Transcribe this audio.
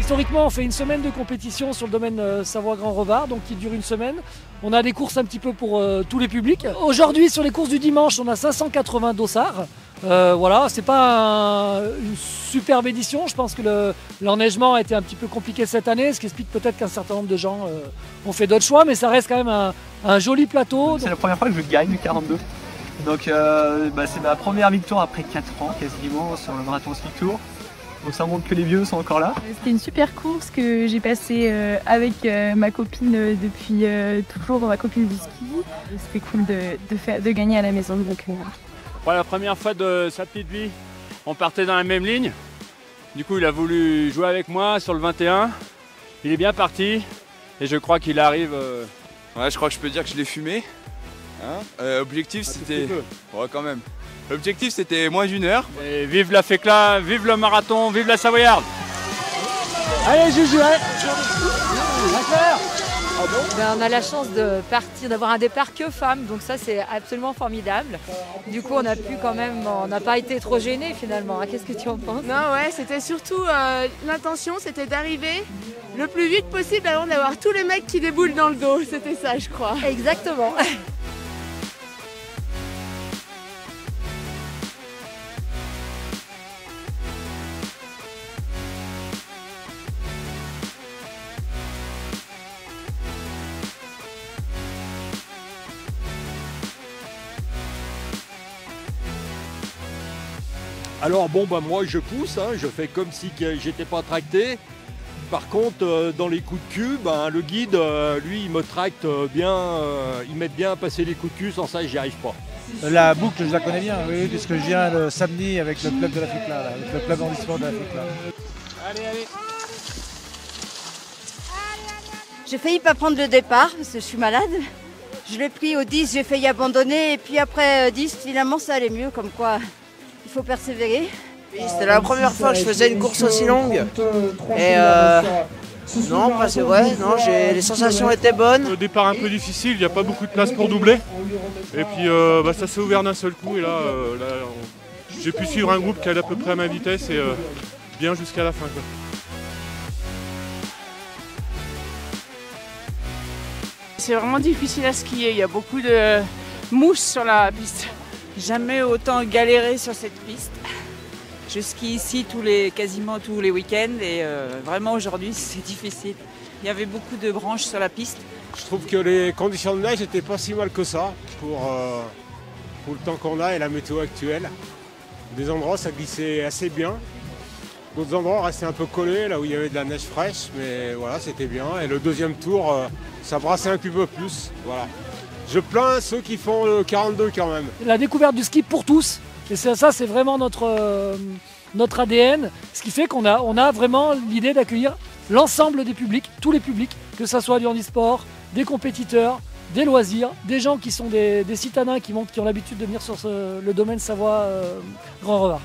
historiquement, on fait une semaine de compétition sur le domaine Savoie Grand Revard, donc qui dure une semaine. On a des courses un petit peu pour tous les publics. Aujourd'hui, sur les courses du dimanche, on a 580 dossards. Voilà, c'est pas une superbe édition. Je pense que l'enneigement a été un petit peu compliqué cette année, ce qui explique peut-être qu'un certain nombre de gens ont fait d'autres choix, mais ça reste quand même un joli plateau. C'est la première fois que je gagne le 42. Donc c'est ma première victoire après 4 ans quasiment sur le marathon ski tour. Donc ça montre que les vieux sont encore là. C'était une super course que j'ai passée avec ma copine depuis toujours, ma copine du ski. C'était cool de gagner à la maison. Donc, Pour la première fois de sa petite vie, on partait dans la même ligne. Du coup, il a voulu jouer avec moi sur le 21. Il est bien parti et je crois qu'il arrive. Ouais, je crois que je peux dire que je l'ai fumé. Hein, objectif c'était. Ouais, quand même. L'objectif c'était moins d'1 heure. Et vive la Fécla, vive le marathon, vive la Savoyarde. Allez, Juju, allez. On a la chance de partir, d'avoir un départ que femmes, donc ça c'est absolument formidable. Du coup on a pu quand même, on n'a pas été trop gênés finalement. Qu'est-ce que tu en penses? Non ouais, c'était surtout l'intention, c'était d'arriver le plus vite possible avant d'avoir tous les mecs qui déboulent dans le dos, c'était ça je crois. Exactement. Alors bon moi je pousse, je fais comme si j'étais pas tracté. Par contre dans les coups de cul, le guide lui il me tracte bien, il m'aide bien à passer les coups de cul, sans ça j'y arrive pas. La boucle je la connais bien, oui, puisque je viens le samedi avec le club de la Fécla, avec le club handisport de la Fécla. Allez. J'ai failli pas prendre le départ parce que je suis malade. Je l'ai pris au 10, j'ai failli abandonner et puis après 10 finalement ça allait mieux, comme quoi il faut persévérer. Oui, c'était la première fois que je faisais une course aussi longue. Et non, c'est vrai, non, les sensations étaient bonnes. Le départ un peu difficile, il n'y a pas beaucoup de place pour doubler. Et puis ça s'est ouvert d'un seul coup et là j'ai pu suivre un groupe qui allait à peu près à ma vitesse et bien jusqu'à la fin, quoi. C'est vraiment difficile à skier, il y a beaucoup de mousse sur la piste. Jamais autant galéré sur cette piste. Je skie ici quasiment tous les week-ends et vraiment aujourd'hui c'est difficile. Il y avait beaucoup de branches sur la piste. Je trouve que les conditions de neige n'étaient pas si mal que ça pour le temps qu'on a et la météo actuelle. Des endroits ça glissait assez bien. D'autres endroits restaient un peu collés là où il y avait de la neige fraîche, mais voilà c'était bien. Et le deuxième tour ça brassait un petit peu plus. Voilà. Je plains ceux qui font le 42 quand même. La découverte du ski pour tous, et ça c'est vraiment notre ADN, ce qui fait qu'on a vraiment l'idée d'accueillir l'ensemble des publics, tous les publics, que ce soit du handisport, des compétiteurs, des loisirs, des gens qui sont des citadins qui ont l'habitude de venir sur le domaine Savoie Grand Revard.